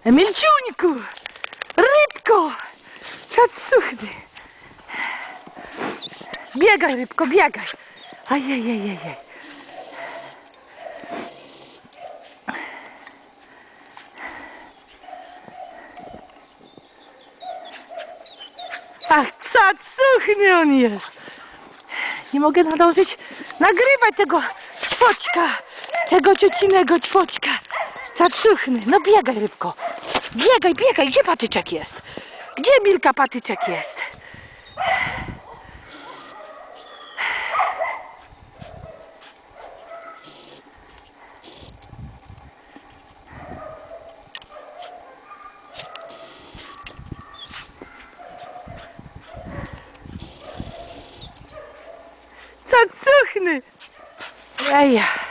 Emilciuńku! Rybko! Cacuchny! Biegaj, rybko, biegaj! Ajajajajaj! Ach, cacuchny on jest! Nie mogę nadążyć nagrywać tego ćwoćka, tego ciocinego ćwoćka. Cacuchny, no biegaj, rybko. Biegaj, biegaj, gdzie patyczek jest? Gdzie Milka patyczek jest? Cacuchny! Eja.